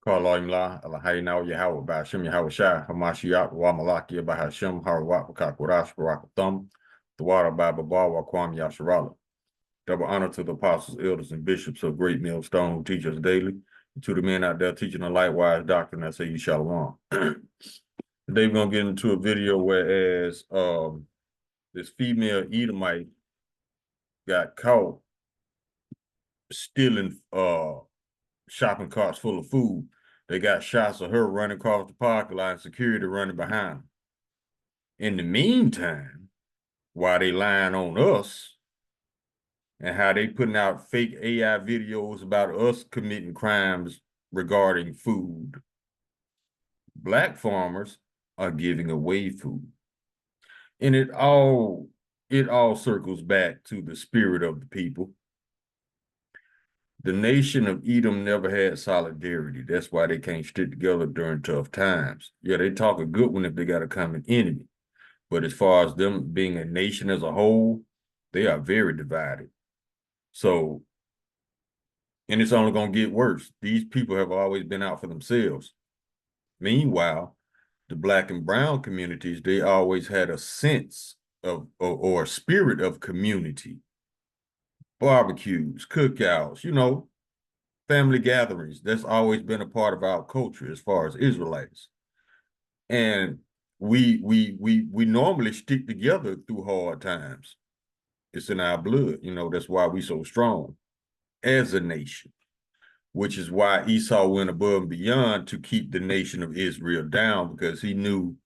Kalaimla, Alahaina, Yahweh, Bashim, Yahweh Shai, Hamashiach, Wamalaki, Bahashim, Harawat, Kakurash, Barakathum, the water by Baba, Wakwam, Yasharala. Double honor to the apostles, elders, and bishops of Great Millstone who teach us daily, and to the men out there teaching the lightwise doctrine that say you shalom. Today we're going to get into a video whereas this female Edomite got caught stealing shopping carts full of food. They got shots of her running across the parking lot and security running behind them. In the meantime, while they lying on us and how they putting out fake AI videos about us committing crimes regarding food, Black farmers are giving away food. And it all circles back to the spirit of the people. The nation of Edom never had solidarity. That's why they can't stick together during tough times. Yeah, they talk a good one if they got a common enemy. But as far as them being a nation as a whole, they are very divided. So, and it's only going to get worse. These people have always been out for themselves. Meanwhile, the Black and brown communities, they always had a sense of or a spirit of community. Barbecues, cookouts, family gatherings. That's always been a part of our culture as far as Israelites. And we normally stick together through hard times. It's in our blood, that's why we so strong as a nation, which is why Esau went above and beyond to keep the nation of Israel down, because he knew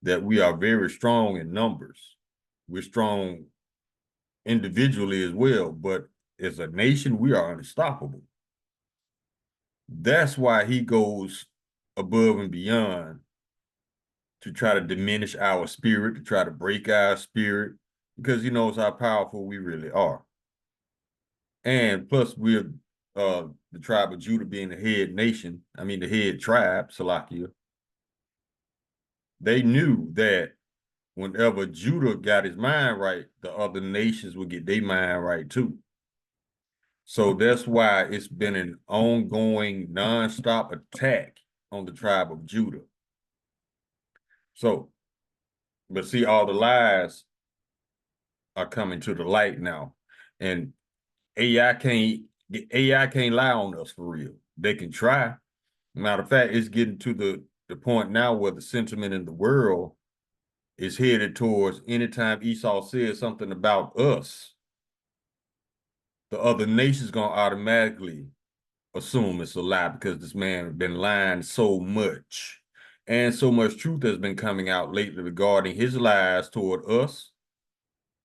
that we are very strong in numbers. We're strong individually as well, but as a nation, we are unstoppable. That's why he goes above and beyond to try to diminish our spirit, to try to break our spirit, because he knows how powerful we really are. And plus, we're the tribe of Judah being the head nation, the head tribe, Salakia. They knew that whenever Judah got his mind right, the other nations would get their mind right too. So that's why it's been an ongoing, nonstop attack on the tribe of Judah. So, but see, all the lies are coming to the light now. And AI can't lie on us for real. They can try. Matter of fact, it's getting to the point now where the sentiment in the world is headed towards anytime Esau says something about us, the other nation's gonna automatically assume it's a lie, because this man has been lying so much. And so much truth has been coming out lately regarding his lies toward us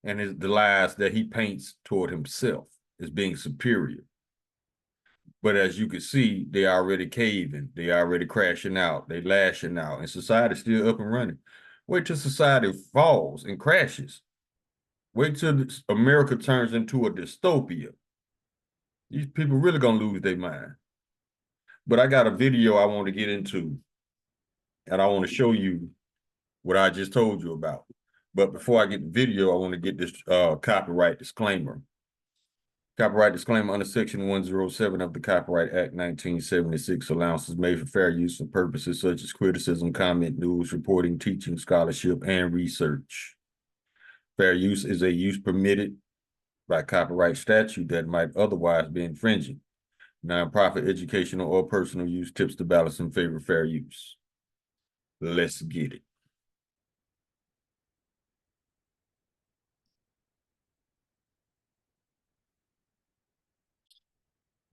and the lies that he paints toward himself as being superior. But as you can see, they already caving, they already crashing out, they lashing out, and society's still up and running. Wait till society falls and crashes. Wait till America turns into a dystopia. These people really gonna lose their mind. But I got a video I want to get into, and I want to show you what I just told you about. But before I get the video, I want to get this copyright disclaimer. Copyright disclaimer: under Section 107 of the Copyright Act 1976, allowances made for fair use for purposes such as criticism, comment, news, reporting, teaching, scholarship, and research. Fair use is a use permitted by copyright statute that might otherwise be infringing. Nonprofit, educational, or personal use tips the balance in favor of fair use. Let's get it.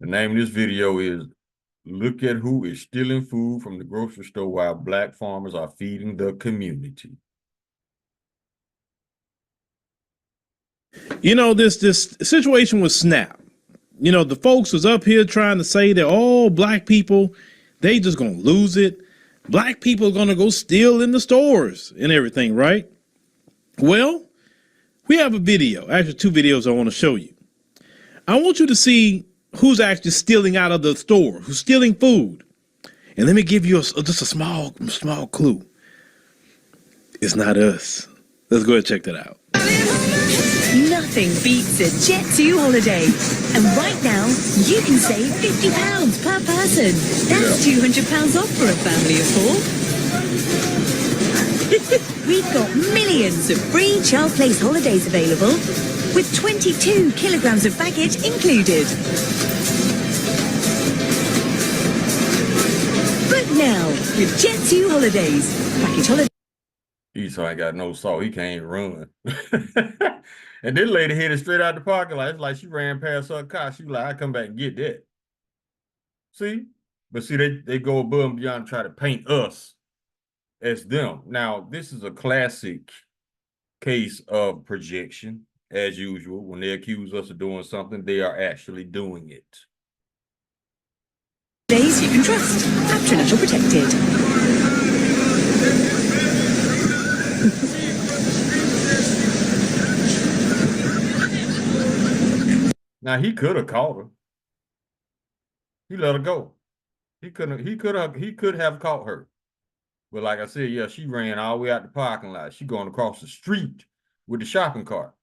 The name of this video is "Look at Who is Stealing Food from the Grocery Store While Black Farmers Are Feeding the Community." This situation with SNAP. The folks was up here trying to say that all black people, they just gonna lose it. Black people are gonna go steal in the stores and everything, right? Well, we have a video, actually 2 videos I want to show you. I want you to see who's actually stealing out of the store, who's stealing food. And let me give you just a small clue. It's not us. Let's go ahead and check that out. Nothing beats a Jet2 holiday. And right now, you You can save £50 per person. That's £200 off for a family of 4. We've got millions of free child place holidays available, with 22 kilograms of baggage included. Book now with Jet2 Holidays. Package holiday. Esau ain't got no saw. He can't run. And this lady headed straight out the parking lot. It's like she ran past her car. She was like, I come back and get that. See? But see, they go above and beyond and try to paint us as them. Now, this is a classic case of projection, as usual. When they accuse us of doing something, they are actually doing it. Days you can trust. Patronacial protected. Now he could have caught her. He let her go. He could have caught her. But like I said, yeah, she ran all the way out the parking lot. She going across the street with the shopping cart.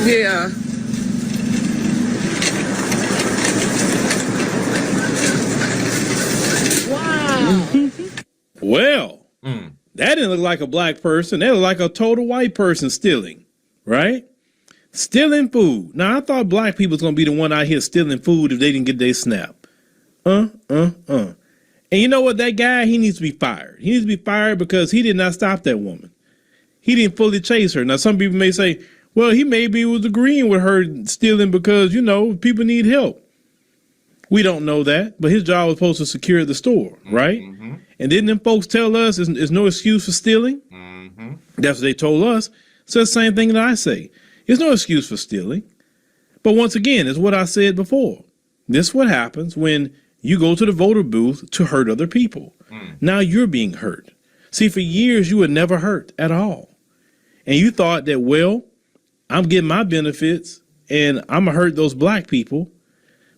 Yeah. Wow. Well, that didn't look like a black person. That looked like a total white person stealing, right? Stealing food. Now, I thought black people was going to be the one out here stealing food if they didn't get their SNAP. And you know what? That guy, he needs to be fired. He needs to be fired because he did not stop that woman. He didn't fully chase her. Now, some people may say, well, he maybe was agreeing with her stealing because, you know, people need help. We don't know that, but his job was supposed to secure the store, right? Mm-hmm. And didn't them folks tell us there's no excuse for stealing? Mm-hmm. That's what they told us. So it's the same thing that I say. There's no excuse for stealing. But once again, it's what I said before. This is what happens when you go to the voter booth to hurt other people. Now you're being hurt. See, for years, you were never hurt at all. And you thought that, well, I'm getting my benefits and I'm going to hurt those black people.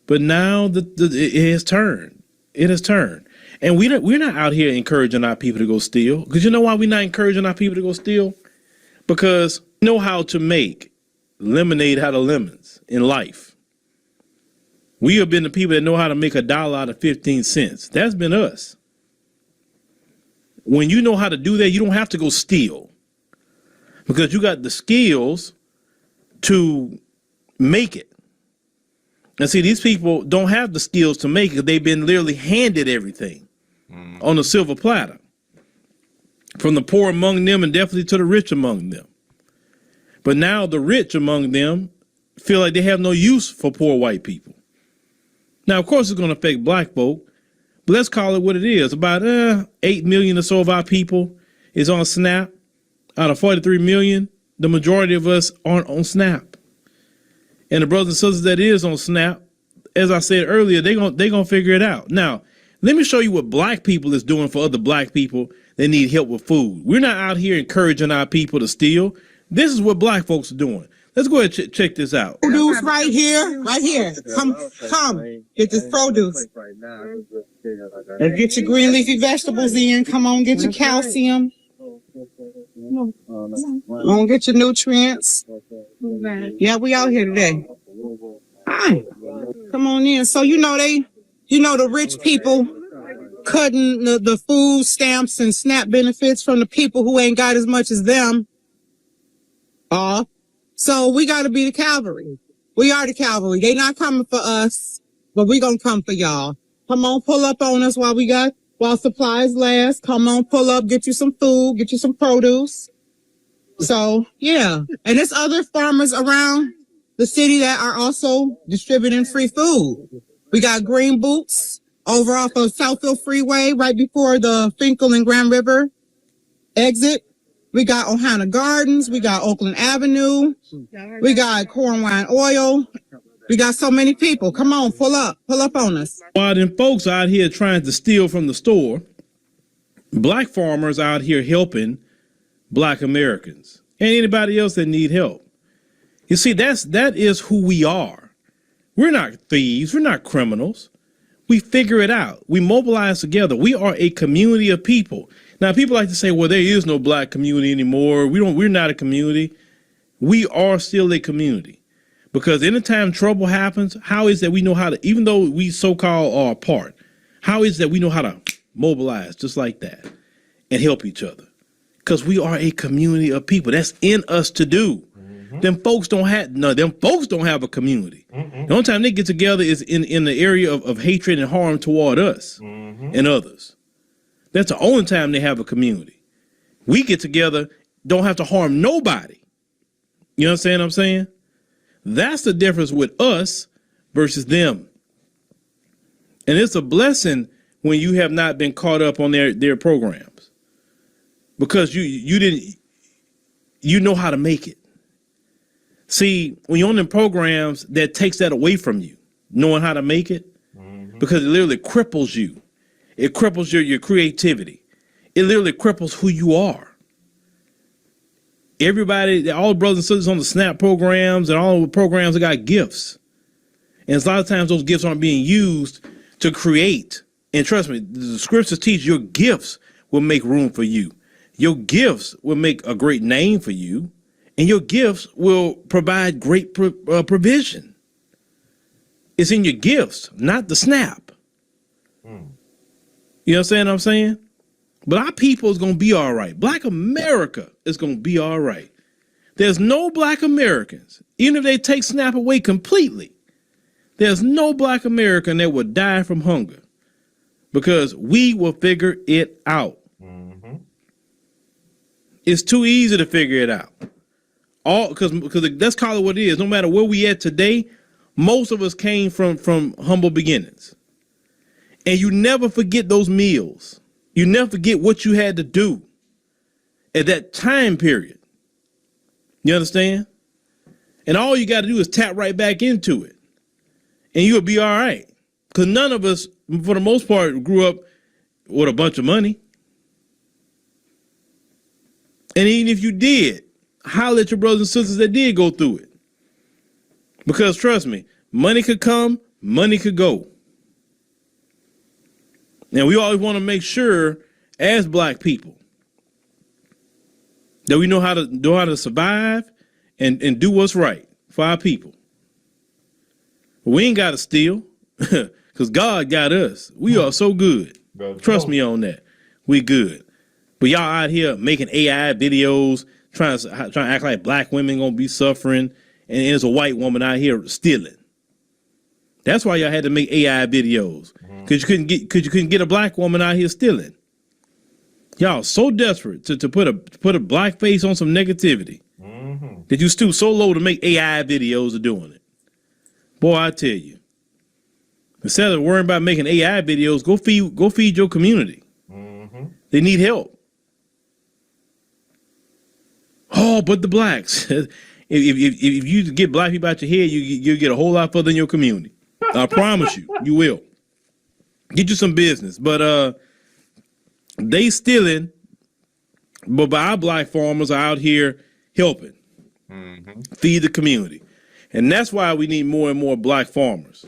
But now it has turned. It has turned. And we're not out here encouraging our people to go steal. Because you know why we're not encouraging our people to go steal? Because we know how to make lemonade out of lemons in life. We have been the people that know how to make $1 out of 15 cents. That's been us. When you know how to do that, you don't have to go steal. Because you got the skills to make it. And see, these people don't have the skills to make it. They've been literally handed everything on a silver platter. From the poor among them and definitely to the rich among them. But now the rich among them feel like they have no use for poor white people. Now, of course, it's going to affect black folk, but let's call it what it is. About 8 million or so of our people is on SNAP. Out of 43 million, the majority of us aren't on SNAP. And the brothers and sisters that is on SNAP, as I said earlier, they gonna figure it out. Now, let me show you what black people is doing for other black people that need help with food. We're not out here encouraging our people to steal. This is what black folks are doing. Let's go ahead and check this out. Produce right here. Come, get this produce. And get your green leafy vegetables in. Come on, get your calcium. Come on, get your nutrients. Yeah, we out here today. Hi. Come on in. So the rich people cutting the food stamps and SNAP benefits from the people who ain't got as much as them. So we got to be the cavalry. We are the cavalry. They not coming for us, but we gonna come for y'all. Come on, pull up on us while supplies last. Come on, pull up, get you some food, get you some produce. So, yeah. And there's other farmers around the city that are also distributing free food. We got Green Boots over off of Southfield Freeway, right before the Finkel and Grand River exit. We got Ohana Gardens. We got Oakland Avenue. We got Corn Wine Oil. We got so many people. Come on, pull up on us. While them folks out here trying to steal from the store, black farmers out here helping black Americans and anybody else that need help. You see, that is who we are. We're not thieves. We're not criminals. We figure it out. We mobilize together. We are a community of people. Now, people like to say, well, there is no black community anymore. We're not a community. We are still a community, because anytime trouble happens, how is that we know how to, even though we so-called are apart, how is that we know how to mobilize just like that and help each other? Because we are a community of people. That's in us to do. Them folks don't have a community. The only time they get together is in the area of hatred and harm toward us and others. That's the only time they have a community. We get together, don't have to harm nobody. You understand what I'm saying? That's the difference with us versus them. And it's a blessing when you have not been caught up on their programs, because you know how to make it. See, when you're on them programs, that takes that away from you, knowing how to make it, because it literally cripples you. It cripples your creativity. It literally cripples who you are. Everybody, all the brothers and sisters on the SNAP programs and all the programs, they got gifts. And a lot of times those gifts aren't being used to create. And trust me, the scriptures teach your gifts will make room for you. Your gifts will make a great name for you. And your gifts will provide great provision. It's in your gifts, not the SNAP. You understand what I'm saying? But our people is going to be all right. Black America is going to be all right. There's no Black Americans, even if they take SNAP away completely, there's no Black American that will die from hunger, because we will figure it out. It's too easy to figure it out. Because let's call it what it is. No matter where we at today, most of us came from humble beginnings. And you never forget those meals. You never forget what you had to do at that time period. You understand? And all you got to do is tap right back into it, and you'll be all right. Because none of us, for the most part, grew up with a bunch of money. And even if you did, holler at your brothers and sisters that did go through it. Because trust me, money could come, money could go. And we always want to make sure, as Black people, that we know how to survive and do what's right for our people. But we ain't got to steal, because God got us. We are so good. Trust me on that. We good. But y'all out here making AI videos, trying to act like Black women gonna be suffering, and there's a white woman out here stealing. That's why y'all had to make AI videos, because you couldn't get a Black woman out here stealing. Y'all so desperate to put a Black face on some negativity that you stoop so low to make AI videos of doing it. Boy, I tell you, instead of worrying about making AI videos, go feed your community. They need help. Oh, but the Blacks. if you get Black people out your head, you'll get a whole lot further in your community. I promise you, you will. Get you some business. But they stealing, but our Black farmers are out here helping feed the community. And that's why we need more and more Black farmers.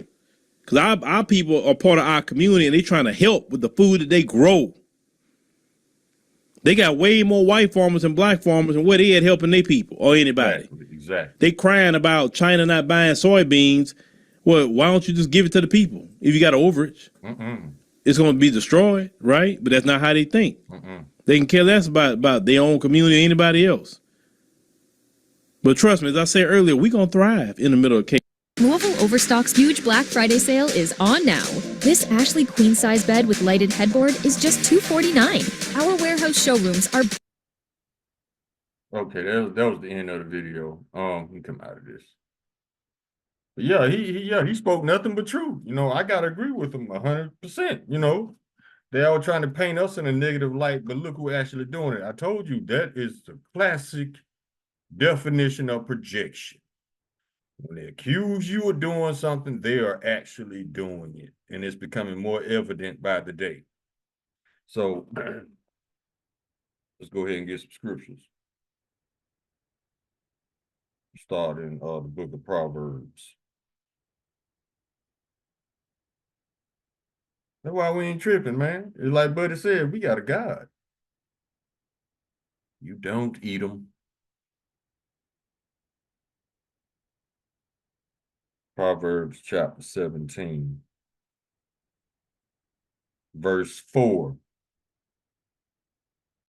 Because our people are part of our community, and they trying to help with the food that they grow. They got way more white farmers than Black farmers, and where they at helping their people or anybody. Exactly. They crying about China not buying soybeans. Well, why don't you just give it to the people? If you got an overage, it's going to be destroyed, right? But that's not how they think. They can care less about their own community or anybody else. But trust me, as I said earlier, we're going to thrive in the middle of chaos. Louisville Overstock's huge Black Friday sale is on now. This Ashley queen size bed with lighted headboard is just $249. Our warehouse showrooms are... Okay, that was the end of the video. We come out of this. But yeah, he spoke nothing but truth. You know, I gotta agree with him 100%. You know, they all trying to paint us in a negative light, but look who's actually doing it. I told you that is the classic definition of projection. When they accuse you of doing something, they are actually doing it, and it's becoming more evident by the day. So let's go ahead and get some scriptures. Start in the book of Proverbs. That's why we ain't tripping, man. It's like Buddy said, we got a God. You don't eat them. Proverbs chapter 17, verse 4.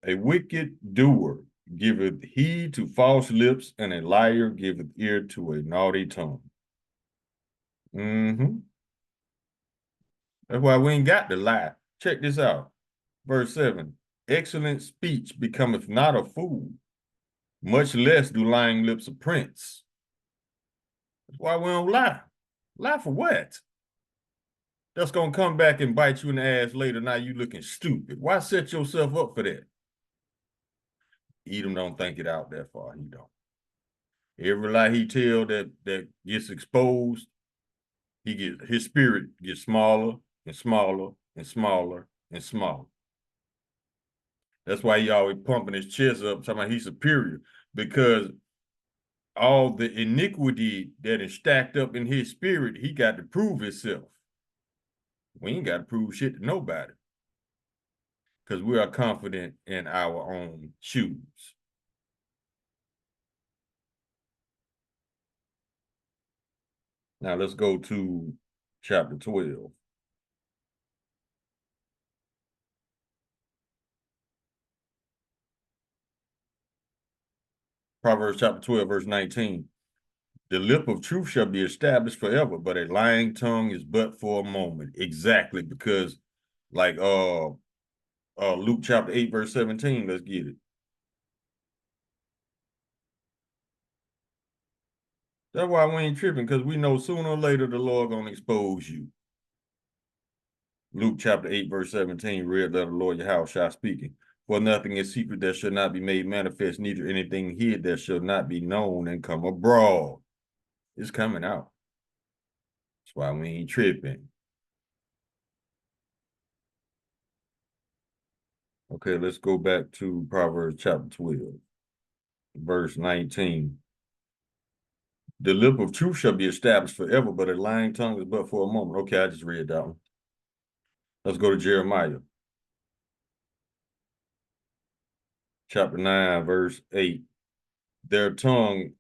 A wicked doer giveth heed to false lips, and a liar giveth ear to a naughty tongue. That's why we ain't got to lie. Check this out. Verse 7. Excellent speech becometh not a fool, much less do lying lips a prince. That's why we don't lie. Lie for what? That's going to come back and bite you in the ass later. Now you looking stupid. Why set yourself up for that? Edom don't think it out that far. He don't. Every lie he tell that gets exposed, his spirit gets smaller and smaller and smaller and smaller. That's why he always pumping his chest up, talking about he's superior, because all the iniquity that is stacked up in his spirit, he got to prove himself. We ain't got to prove shit to nobody, because we are confident in our own shoes. Now let's go to chapter 12. Proverbs chapter 12, verse 19. The lip of truth shall be established forever, but a lying tongue is but for a moment. Exactly, because like Luke chapter 8, verse 17, let's get it. That's why we ain't tripping, because we know sooner or later the Lord gonna expose you. Luke chapter 8, verse 17, read, let the Lord your house shall speaking. For nothing is secret that shall not be made manifest, neither anything hid that shall not be known and come abroad. It's coming out. That's why we ain't tripping. Okay, let's go back to Proverbs chapter 12, verse 19. The lip of truth shall be established forever, but a lying tongue is but for a moment. Okay, I just read that one. Let's go to Jeremiah. Chapter 9, verse 8. Their tongue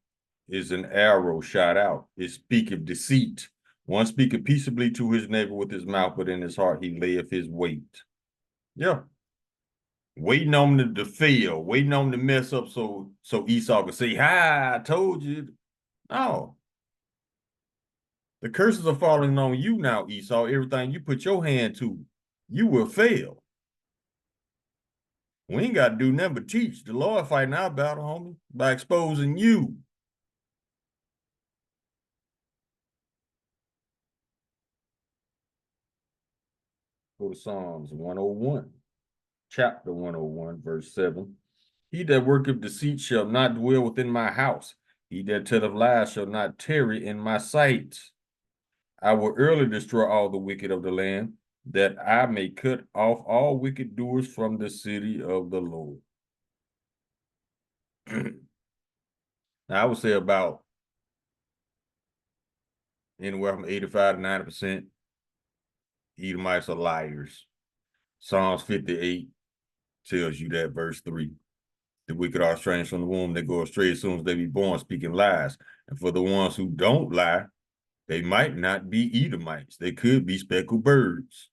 is an arrow shot out. It speaketh deceit. One speaketh peaceably to his neighbor with his mouth, but in his heart he layeth his weight. Yeah. Waiting on them to fail, waiting on them to mess up so Esau can say, hi, I told you. No. The curses are falling on you now, Esau. Everything you put your hand to, you will fail. We ain't got to do nothing but teach. The Lord fighting our battle, homie, by exposing you. Go to Psalms 101, chapter 101, verse 7. He that worketh deceit shall not dwell within my house. He that telleth lies shall not tarry in my sight. I will early destroy all the wicked of the land, that I may cut off all wicked doers from the city of the Lord. Now, I would say about anywhere from 85 to 90% Edomites are liars. Psalms 58 tells you that, verse 3. The wicked are estranged from the womb. They go astray as soon as they be born, speaking lies. And for the ones who don't lie, they might not be Edomites. They could be speckled birds.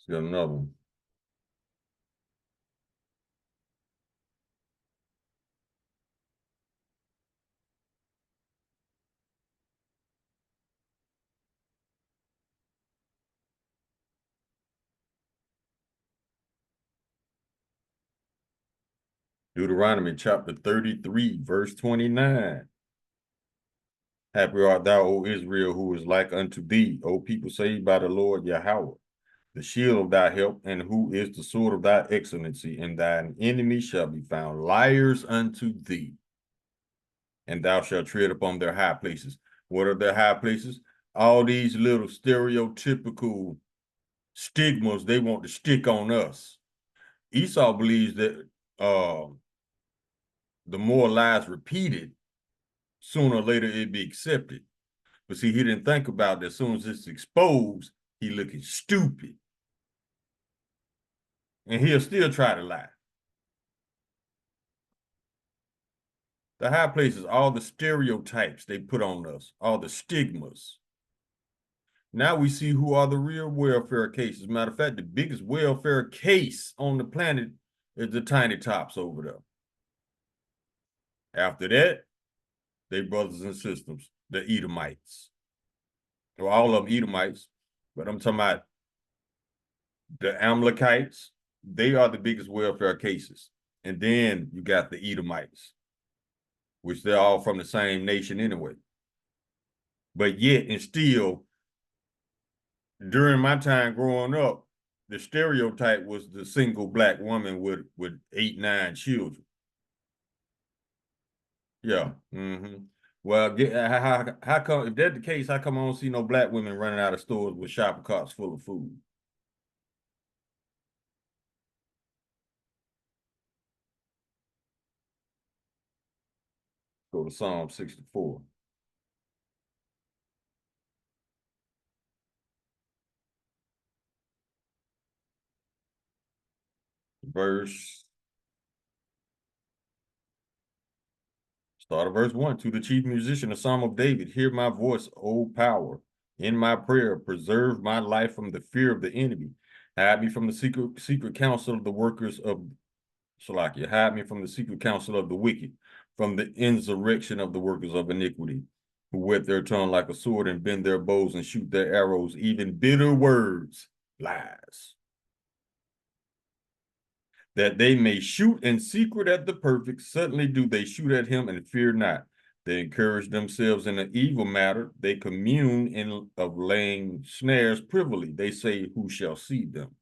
Let's get another one. Deuteronomy chapter 33, verse 29. Happy art thou, O Israel, who is like unto thee, O people saved by the Lord Yahweh, the shield of thy help, and who is the sword of thy excellency, and thine enemy shall be found liars unto thee, and thou shalt tread upon their high places. What are their high places? All these little stereotypical stigmas they want to stick on us. Esau believes that the more lies repeated, sooner or later it'd be accepted. But see, he didn't think about that. As soon as it's exposed, he looking stupid. And he'll still try to lie. The high places, all the stereotypes they put on us, all the stigmas. Now we see who are the real welfare cases. Matter of fact, the biggest welfare case on the planet is the tiny tops over there. After that, they brothers and sisters, the Edomites. Well, all of them Edomites, but I'm talking about the Amalekites. They are the biggest welfare cases. And then you got the Edomites, which they're all from the same nation anyway. But yet and still, during my time growing up, the stereotype was the single black woman with 8, 9 children. Yeah. Mm-hmm. Well, how come, if that's the case, how come I don't see no black women running out of stores with shopping carts full of food? Go to Psalm 64. Start of verse 1. To the chief musician, a psalm of David, hear my voice, O power. In my prayer, preserve my life from the fear of the enemy. Hide me from the secret counsel of the workers of Salakia. Hide me from the secret counsel of the wicked, from the insurrection of the workers of iniquity, who whet their tongue like a sword and bend their bows and shoot their arrows, even bitter words, lies. That they may shoot in secret at the perfect, suddenly do they shoot at him and fear not. They encourage themselves in an evil matter. They commune in of laying snares privily. They say, who shall see them?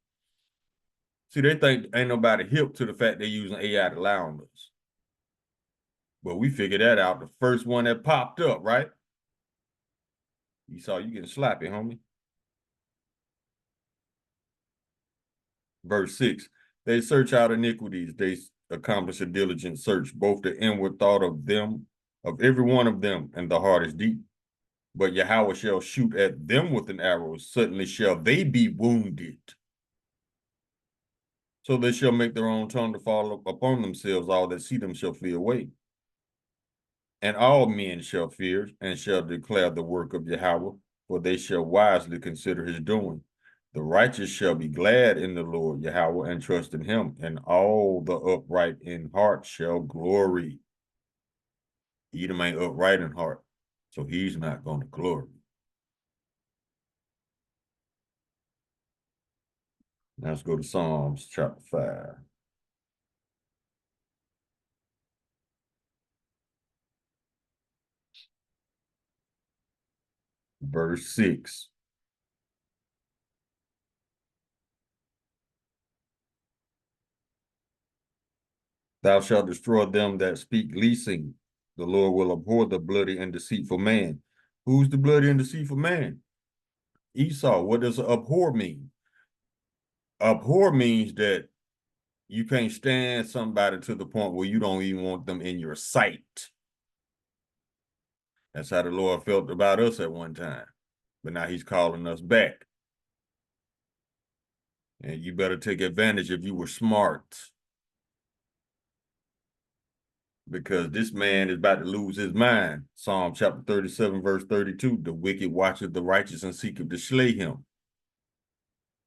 See, they think ain't nobody hip to the fact they're using AI to lie on us. But we figured that out. The first one that popped up, right? You saw you getting slappy, homie. Verse 6. They search out iniquities. They accomplish a diligent search, both the inward thought of them, of every one of them, and the heart is deep. But Yahweh shall shoot at them with an arrow. Suddenly shall they be wounded. So they shall make their own tongue to fall upon themselves. All that see them shall flee away. And all men shall fear and shall declare the work of Yahweh, for they shall wisely consider his doing. The righteous shall be glad in the Lord Yahweh and trust in him, and all the upright in heart shall glory. Edom ain't upright in heart, so he's not going to glory. Now let's go to Psalms chapter 5. Verse 6. Thou shalt destroy them that speak leasing. The Lord will abhor the bloody and deceitful man. Who's the bloody and deceitful man? Esau. What does abhor mean? Abhor means that you can't stand somebody to the point where you don't even want them in your sight. That's how the Lord felt about us at one time. But now he's calling us back. And you better take advantage if you were smart. Because this man is about to lose his mind. Psalm chapter 37, verse 32. The wicked watcheth the righteous and seeketh to slay him.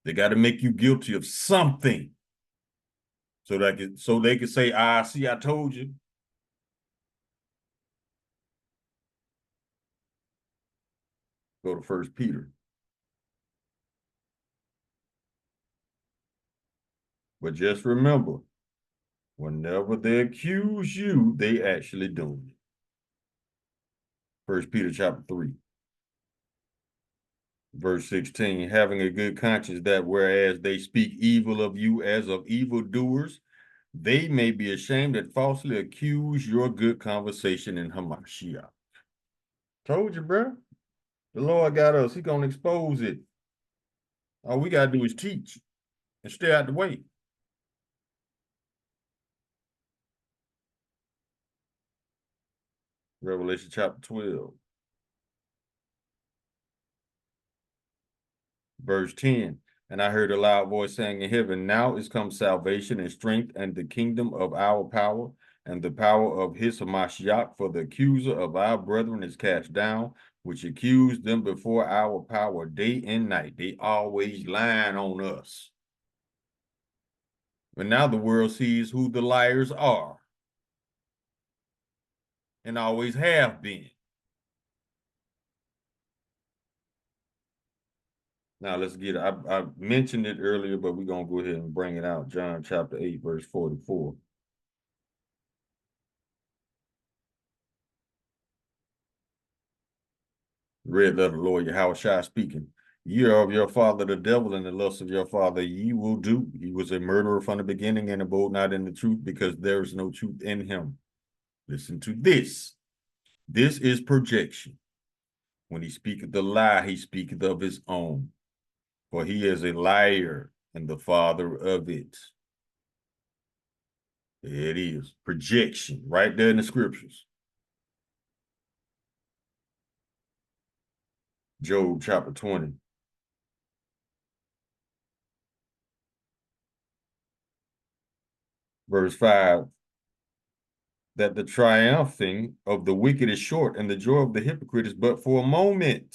They got to make you guilty of something. So they can say, see, I told you. Go to 1 Peter. But just remember, whenever they accuse you, they actually doing it. 1 Peter chapter 3. Verse 16, having a good conscience that whereas they speak evil of you as of evildoers, they may be ashamed that falsely accuse your good conversation in Hamashiach. Told you, bro. The Lord got us. He gonna expose it. All we gotta do is teach and stay out the way. Revelation chapter 12. Verse 10. And I heard a loud voice saying in heaven, now is come salvation and strength and the kingdom of our power and the power of his Hamashiach, for the accuser of our brethren is cast down, which accused them before our power day and night. They always lying on us. But now the world sees who the liars are and always have been. Now let's get it. I mentioned it earlier, but we're going to go ahead and bring it out. John chapter 8, verse 44. Red letter Lord Yahushua speaking. Ye are of your father the devil, and the lust of your father ye will do. He was a murderer from the beginning and abode not in the truth, because there is no truth in him. Listen to this. This is projection. When he speaketh the lie, he speaketh of his own. For he is a liar and the father of it. There it is. Projection, right there in the scriptures. Job chapter 20. Verse 5. That the triumphing of the wicked is short, and the joy of the hypocrite is but for a moment.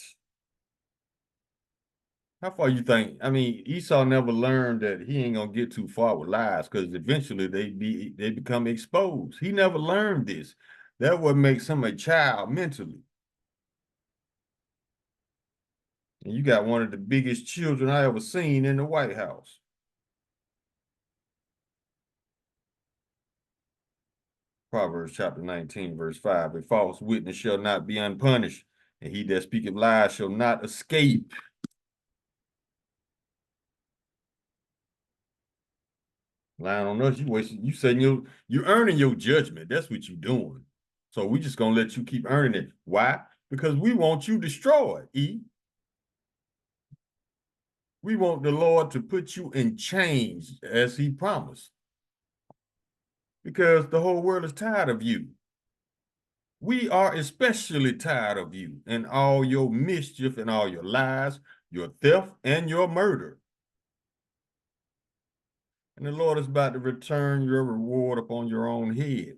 How far you think? I mean, Esau never learned that he ain't gonna get too far with lies, because eventually they become exposed. He never learned this. That what makes him a child mentally. And you got one of the biggest children I ever seen in the White House. Proverbs chapter 19, verse 5. A false witness shall not be unpunished, and he that speaketh lies shall not escape. Lying on us, you wasting, you saying you earning your judgment. That's what you doing. So we just gonna let you keep earning it. Why? Because we want you destroyed, E. We want the Lord to put you in chains as he promised. Because the whole world is tired of you. We are especially tired of you and all your mischief and all your lies, your theft, and your murder. And the Lord is about to return your reward upon your own head.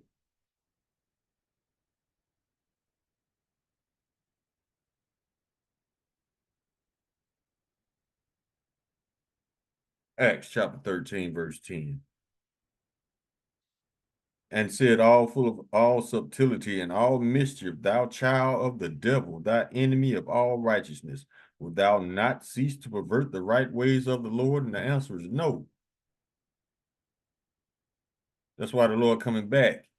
Acts chapter 13, verse 10. And said, all full of all subtlety and all mischief, thou child of the devil, thy enemy of all righteousness, will thou not cease to pervert the right ways of the Lord? And the answer is no. That's why the Lord coming back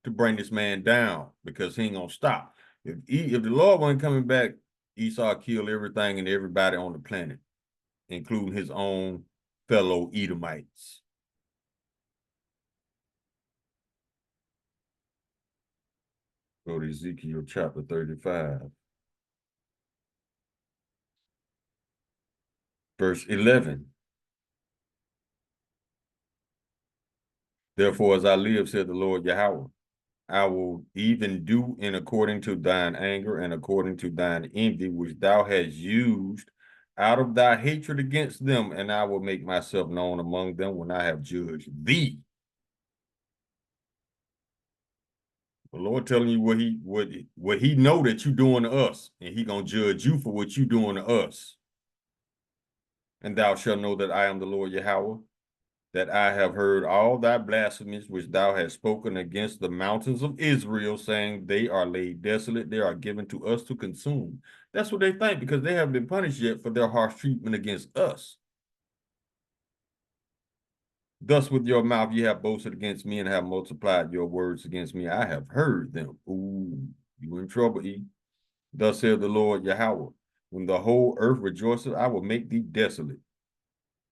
to bring this man down, because he ain't gonna stop. If the Lord wasn't coming back, Esau killed everything and everybody on the planet, including his own fellow Edomites. Go to Ezekiel chapter 35. Verse 11. Therefore, as I live, said the Lord Yahweh, I will even do in according to thine anger and according to thine envy, which thou hast used out of thy hatred against them, and I will make myself known among them when I have judged thee. The Lord telling you what he know that you doing to us, and he gonna judge you for what you doing to us. And thou shalt know that I am the Lord Yahweh, that I have heard all thy blasphemies which thou hast spoken against the mountains of Israel, saying, they are laid desolate, they are given to us to consume. That's what they think, because they haven't been punished yet for their harsh treatment against us. Thus with your mouth you have boasted against me and have multiplied your words against me. I have heard them. Ooh, you in trouble, E. Thus saith the Lord Yahweh, when the whole earth rejoices, I will make thee desolate.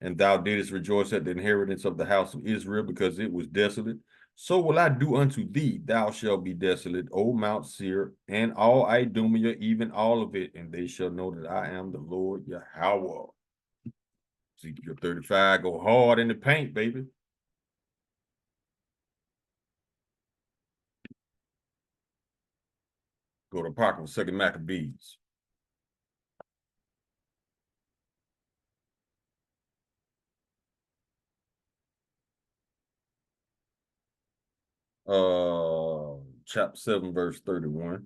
And thou didst rejoice at the inheritance of the house of Israel, because it was desolate. So will I do unto thee. Thou shalt be desolate, O Mount Seir, and all Idumea, even all of it, and they shall know that I am the Lord Yahweh. Ezekiel 35, go hard in the paint, baby. Go to Apocrypha, 2 Maccabees. Chapter 7, verse 31.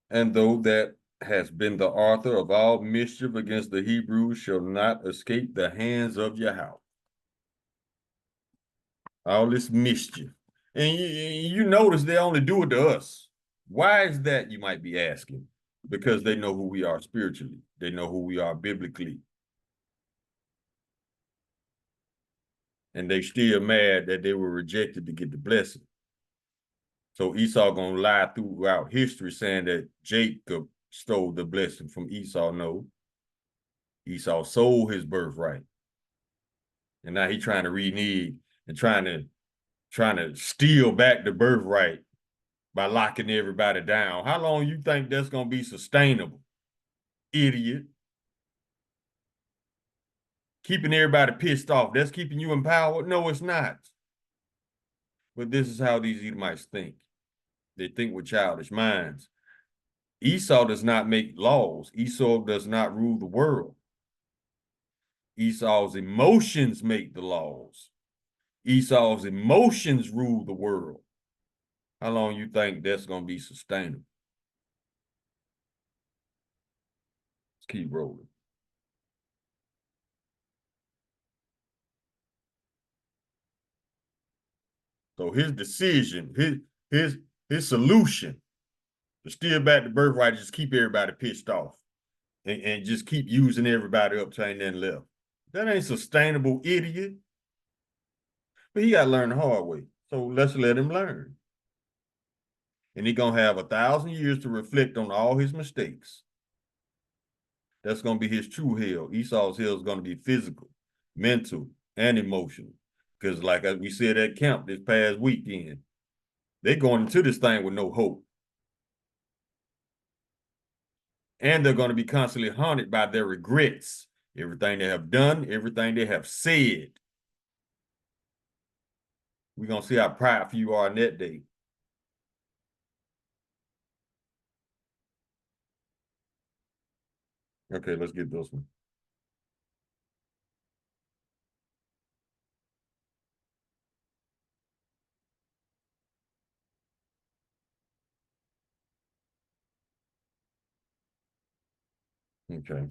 And though that has been the author of all mischief against the Hebrews shall not escape the hands of Yahweh. All this mischief. And you notice they only do it to us. Why is that, you might be asking? Because they know who we are spiritually. They know who we are biblically. And they still mad that they were rejected to get the blessing. So Esau gonna lie throughout history saying that Jacob stole the blessing from Esau. No. Esau sold his birthright. And now he trying to renege and trying to steal back the birthright by locking everybody down. How long you think that's gonna be sustainable? Idiot. Keeping everybody pissed off, that's keeping you empowered? No, it's not. But this is how these Edomites think. They think with childish minds. Esau does not make laws. Esau does not rule the world. Esau's emotions make the laws. Esau's emotions rule the world. How long you think that's going to be sustainable? Let's keep rolling. So his decision, his solution to steal back the birthright, just keep everybody pissed off and just keep using everybody up till ain't nothing left. That ain't sustainable, idiot. But he got to learn the hard way. So let's let him learn. And he going to have 1,000 years to reflect on all his mistakes. That's going to be his true hell. Esau's hell is going to be physical, mental, and emotional. Because like we said at camp this past weekend, they're going into this thing with no hope. And they're going to be constantly haunted by their regrets. Everything they have done, everything they have said. We're going to see how prideful you are on that day. Okay, let's get this one. Okay.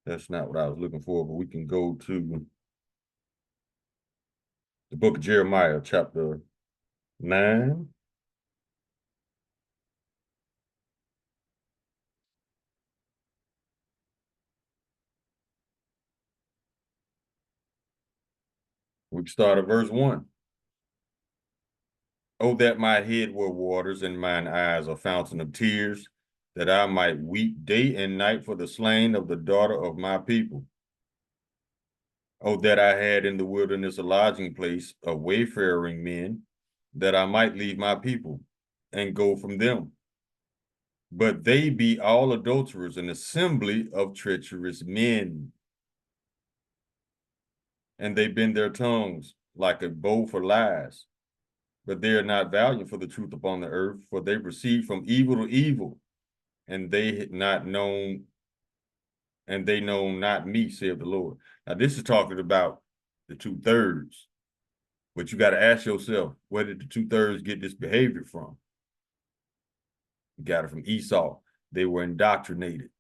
That's not what I was looking for, but we can go to the book of Jeremiah, chapter 9. We can start at verse 1. Oh, that my head were waters and mine eyes a fountain of tears, that I might weep day and night for the slain of the daughter of my people. Oh, that I had in the wilderness a lodging place of wayfaring men, that I might leave my people and go from them. But they be all adulterers, an assembly of treacherous men. And they bend their tongues like a bow for lies. But they are not valiant for the truth upon the earth, for they proceed from evil to evil, and they know not me, saith the Lord. Now, this is talking about the 2/3. But you got to ask yourself, where did the 2/3 get this behavior from? You got it from Esau. They were indoctrinated.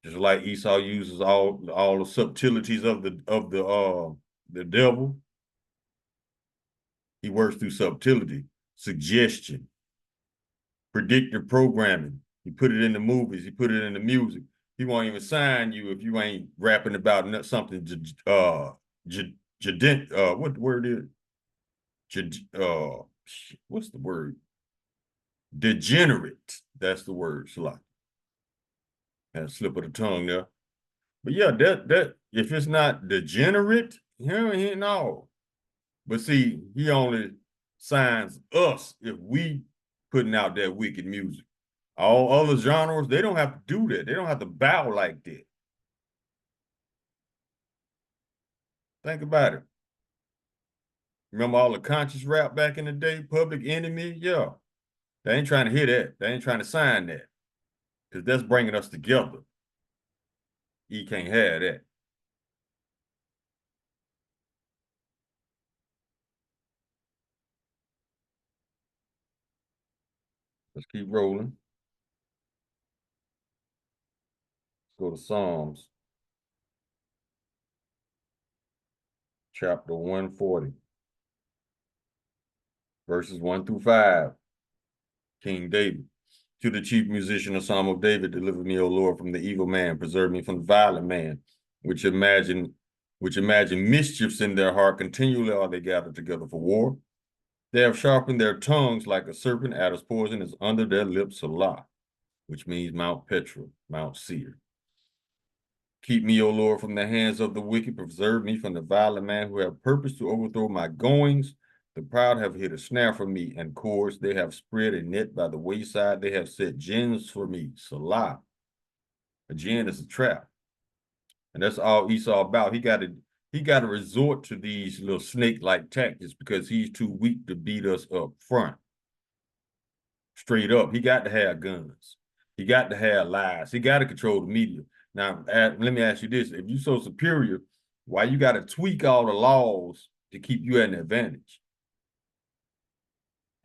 Just like Esau uses all the subtleties of the devil. He works through subtlety, suggestion, predictive programming. He put it in the movies. He put it in the music. He won't even sign you if you ain't rapping about something. What the word is? What's the word? Degenerate. That's the word. Salak. Had a slip of the tongue there. But yeah, that if it's not degenerate, he no. But see, he only signs us if we putting out that wicked music. All other genres, they don't have to do that. They don't have to bow like that. Think about it. Remember all the conscious rap back in the day, Public Enemy? Yeah. They ain't trying to hear that. They ain't trying to sign that. because that's bringing us together. He can't have that. Let's keep rolling. Let's go to Psalms, chapter 140, verses 1 through 5. King David. To the chief musician, a psalm of David, deliver me, O Lord, from the evil man, preserve me from the violent man, which imagine mischiefs in their heart. Continually are they gathered together for war. They have sharpened their tongues like a serpent. Adder's poison is under their lips, Salah, which means Mount Petra, Mount Seir. Keep me, O Lord, from the hands of the wicked. Preserve me from the violent man who have purpose to overthrow my goings. The proud have hid a snare for me, and cords. They have spread a net by the wayside. They have set gins for me. Salah. A gin is a trap. And that's all Esau about. He got to resort to these little snake-like tactics because he's too weak to beat us up front. Straight up. He got to have guns. He got to have lies. He got to control the media. Now, let me ask you this. If you're so superior, why you got to tweak all the laws to keep you at an advantage?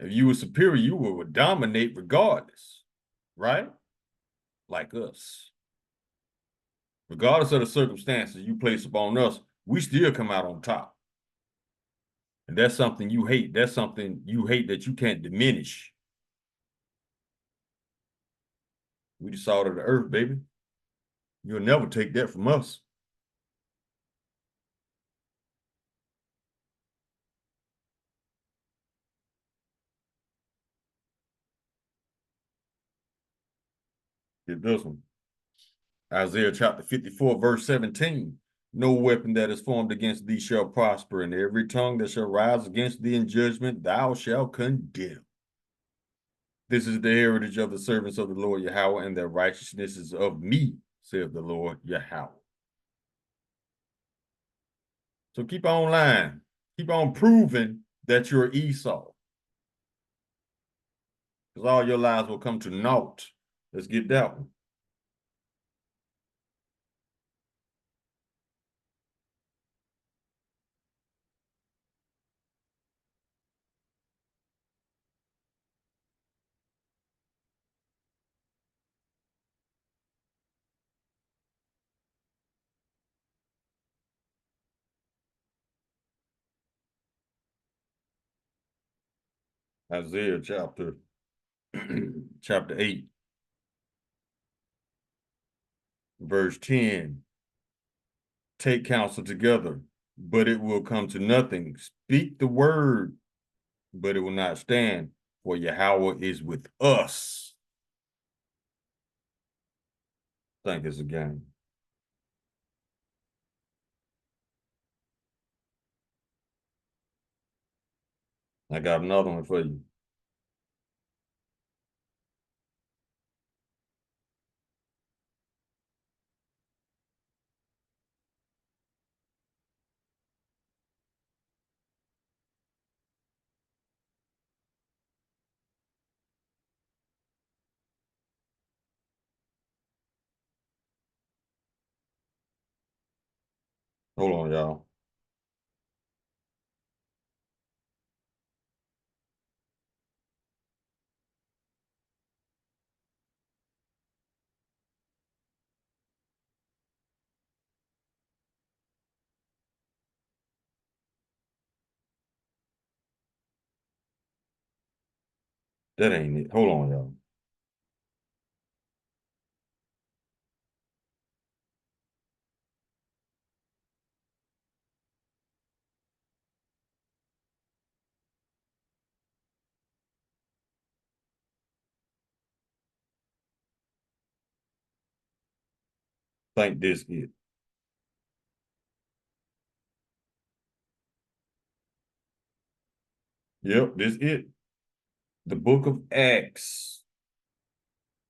If you were superior, you would dominate regardless, right? Like us. Regardless of the circumstances you place upon us, we still come out on top. And that's something you hate. That's something you hate that you can't diminish. We the salt of the earth, baby. You'll never take that from us. Get this one. Isaiah chapter 54, verse 17. No weapon that is formed against thee shall prosper, and every tongue that shall rise against thee in judgment thou shalt condemn. This is the heritage of the servants of the Lord Yahweh, and their righteousness is of me, saith the Lord Yahweh. So keep on lying. Keep on proving that you're Esau. Because all your lies will come to naught. Let's get that one. Isaiah chapter 8, verse 10. Take counsel together, but it will come to nothing. Speak the word, but it will not stand, for Yahweh is with us. Think it's a game. I got another one for you. Hold on, y'all. That ain't it. Hold on, y'all. Think this it. Yep, this it. The book of Acts,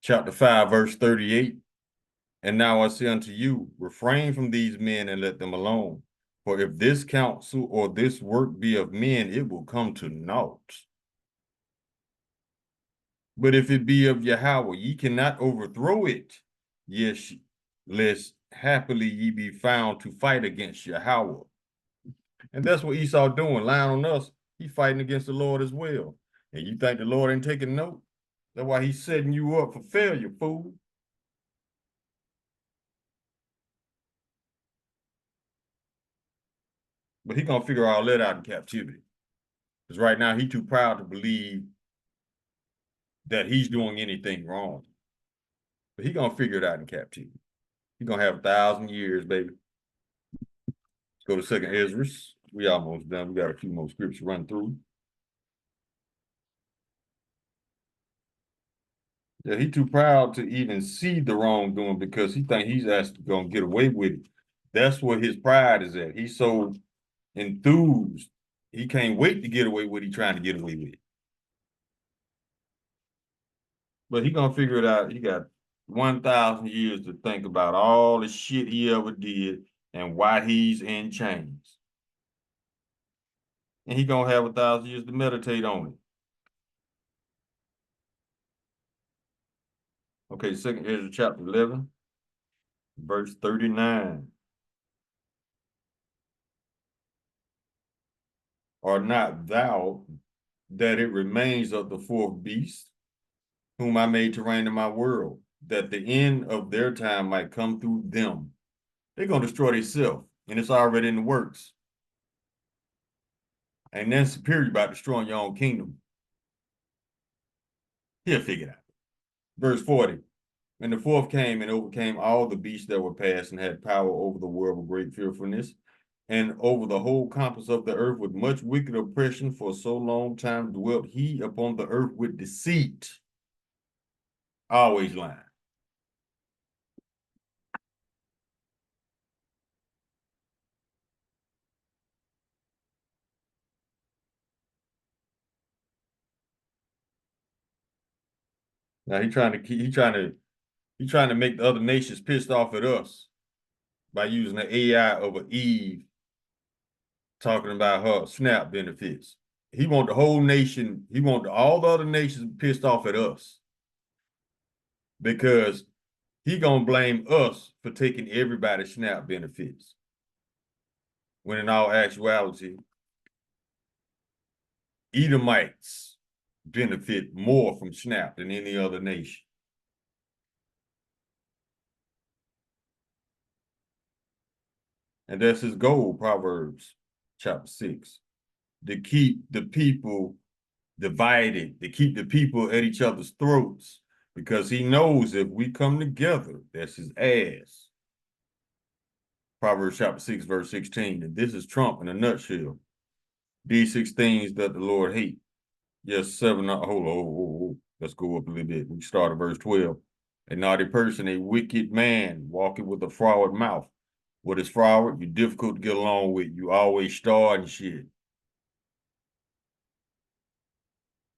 chapter 5, verse 38. And now I say unto you, refrain from these men and let them alone. For if this counsel or this work be of men, it will come to naught. But if it be of Yahweh, ye cannot overthrow it. Yes, lest happily ye be found to fight against Yahweh. And that's what Esau doing, lying on us. He fighting against the Lord as well. And you think the Lord ain't taking note? That's why he's setting you up for failure, fool. But he gonna figure all that out in captivity. Because right now he too proud to believe that he's doing anything wrong. But he gonna figure it out in captivity. He gonna have 1,000 years, baby. Let's go to Second Ezra. We almost done. We got a few more scripts to run through. Yeah, he too proud to even see the wrongdoing because he think he's actually gonna get away with it. That's where his pride is at. He's so enthused. He can't wait to get away with what he's trying to get away with. But he gonna figure it out. He got 1,000 years to think about all the shit he ever did and why he's in chains. And he gonna have 1,000 years to meditate on it. Okay, Second Ezra chapter 11, verse 39. Are not thou that it remains of the fourth beast, whom I made to reign in my world, that the end of their time might come through them? They're gonna destroy themselves, and it's already in the works. And then superior about destroying your own kingdom. He'll figure it out. Verse 40. And the fourth came and overcame all the beasts that were past and had power over the world with great fearfulness and over the whole compass of the earth with much wicked oppression. For so long time dwelt he upon the earth with deceit. Always lying. Now he's trying to make the other nations pissed off at us by using the AI of an Eve talking about her SNAP benefits. He want the whole nation, he want all the other nations pissed off at us because he gonna blame us for taking everybody's SNAP benefits. When in all actuality, Edomites benefit more from SNAP than any other nation. And that's his goal, Proverbs chapter 6, to keep the people divided, to keep the people at each other's throats, because he knows if we come together, that's his ass. Proverbs chapter 6, verse 16, and this is Trump in a nutshell. These 6 things that the Lord hate. Yes, 7, hold on, let's go up a little bit. We start at verse 12. A naughty person, a wicked man, walking with a froward mouth. What is froward? You're difficult to get along with. You always starting shit.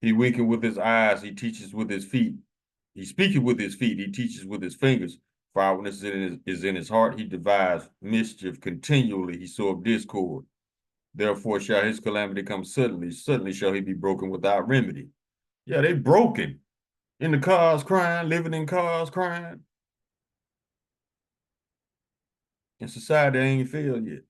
He winketh with his eyes. He teaches with his feet. He speaketh with his feet. He teaches with his fingers. Frowardness is in his heart. He devised mischief continually. He soweth discord. Therefore shall his calamity come suddenly. Suddenly shall he be broken without remedy. Yeah, they broken. In the cars crying, living in cars crying. And society ain't failed yet.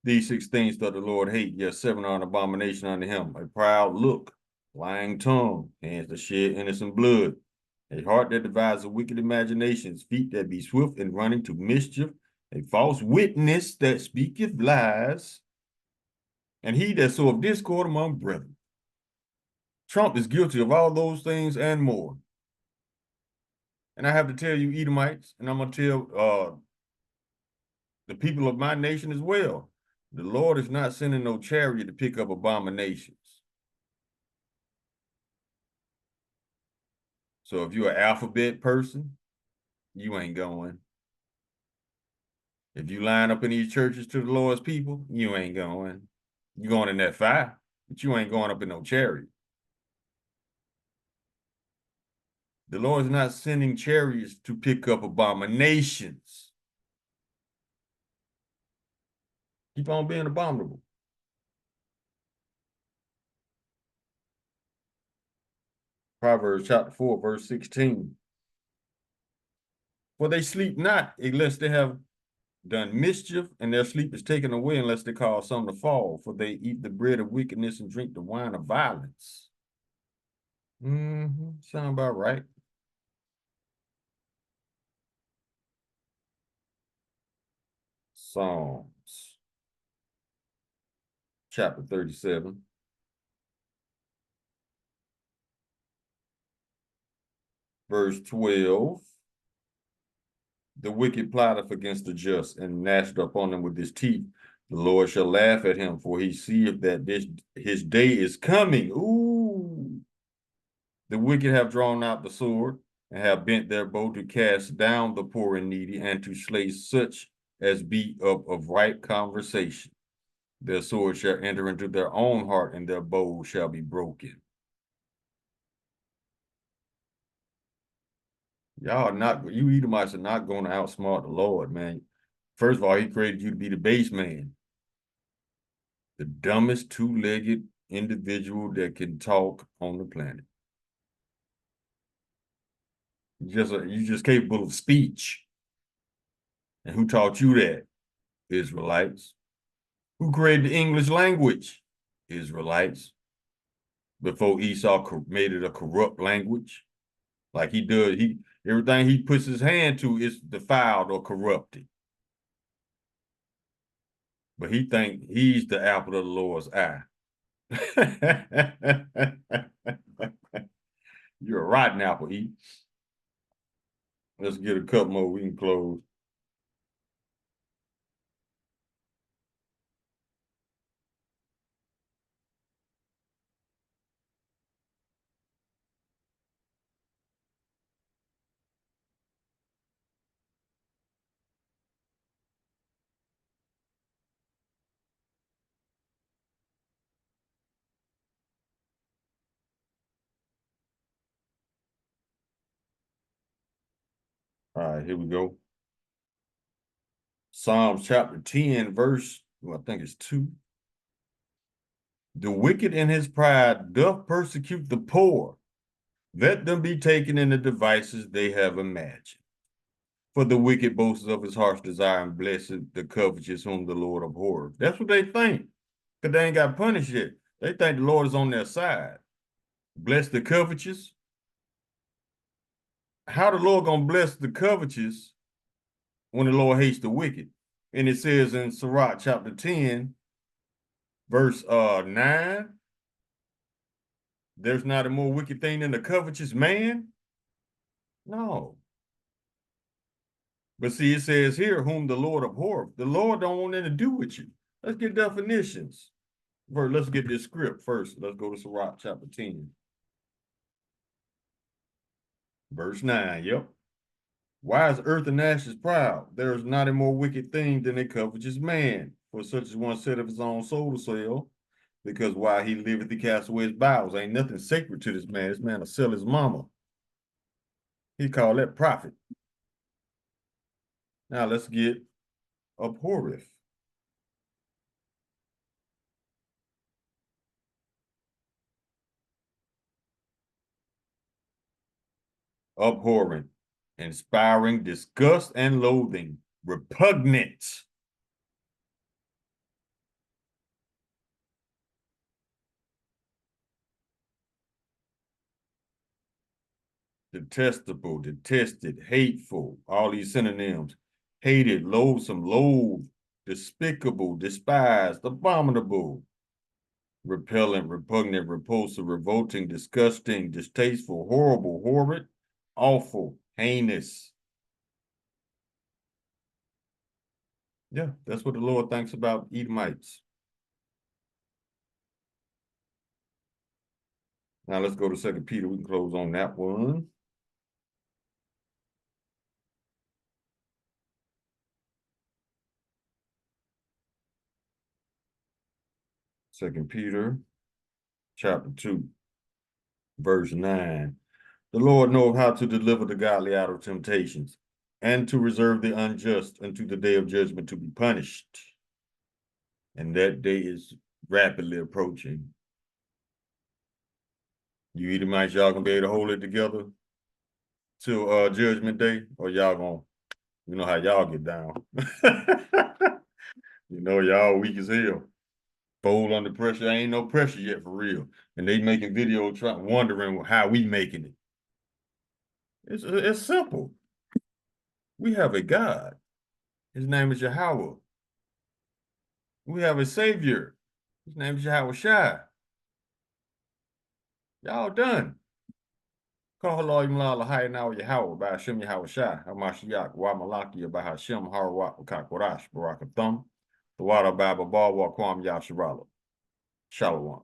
These 6 things doth the Lord hate. Yes, 7 are an abomination unto him. A proud look, lying tongue, hands that shed innocent blood, a heart that devises wicked imaginations, feet that be swift in running to mischief, a false witness that speaketh lies, and he that soweth discord among brethren. Trump is guilty of all those things and more. And I have to tell you, Edomites, and I'm going to tell the people of my nation as well, the Lord is not sending no chariot to pick up abominations. So if you're an alphabet person, you ain't going. If you line up in these churches to the Lord's people, you ain't going. You're going in that fire, but you ain't going up in no chariot. The Lord's not sending chariots to pick up abominations. Keep on being abominable. Proverbs chapter 4, verse 16. For they sleep not unless they have done mischief, and their sleep is taken away unless they cause some to fall. For they eat the bread of wickedness and drink the wine of violence. Sound about right. Psalms chapter 37. Verse 12. The wicked plotteth against the just, and gnashed upon them with his teeth. The Lord shall laugh at him, for he seeth that his day is coming. Ooh. The wicked have drawn out the sword, and have bent their bow to cast down the poor and needy, and to slay such as be of right conversation. Their sword shall enter into their own heart, and their bow shall be broken. Y'all are not, you Edomites are not going to outsmart the Lord, man. First of all, he created you to be the base man, the dumbest two-legged individual that can talk on the planet. You're just capable of speech. And who taught you that? Israelites. Who created the English language? Israelites. Before Esau made it a corrupt language, like he does, everything he puts his hand to is defiled or corrupted. But he think he's the apple of the Lord's eye. You're a rotten apple, E. Let's get a couple more. We can close. All right, here we go. Psalms chapter 10, verse, well, I think it's 2. The wicked in his pride doth persecute the poor. Let them be taken in the devices they have imagined. For the wicked boasts of his heart's desire, and blessed the covetous whom the Lord abhorreth. That's what they think, because they ain't got punished yet. They think the Lord is on their side. Bless the covetous. How the Lord gonna bless the covetous when the Lord hates the wicked? And it says in Sirach chapter 10, verse 9, there's not a more wicked thing than the covetous man. No. But see, it says here, whom the Lord abhorreth. The Lord don't want anything to do with you. Let's get definitions. First, let's get this script first. Let's go to Sirach chapter 10. Verse 9, yep. Why is earth and ashes proud? There is not a more wicked thing than a covetous man. For such as one said of his own soul to sell, because while he liveth, he cast away his bowels. Ain't nothing sacred to this man. This man will sell his mama. He called that profit. Now let's get abhorreth. Abhorrent, inspiring disgust and loathing, repugnant. Detestable, detested, hateful, all these synonyms. Hated, loathsome, loathed, despicable, despised, abominable, repellent, repugnant, repulsive, revolting, disgusting, distasteful, horrible, horrid, awful, heinous. Yeah, that's what the Lord thinks about Edomites. Now let's go to 2 Peter. We can close on that one. Second Peter chapter 2, verse 9. The Lord knoweth how to deliver the godly out of temptations, and to reserve the unjust unto the day of judgment to be punished. And that day is rapidly approaching. You Edomites, y'all gonna be able to hold it together till Judgment Day, or y'all gonna, you know how y'all get down. You know, y'all weak as hell. Fold under pressure. Ain't no pressure yet for real. And they making video wondering how we making it. It's simple. We have a God. His name is Yahweh. We have a Savior. His name is Yahweh Shai. Y'all done. Call Allah Imla Lahai now Yahweh by Hashem Yahweh Shai. Hamashiach wa Malaki by Hashem Harawat Kakorash Barakathum. The water by Baba Wa Kwam Yasharala. Shalom.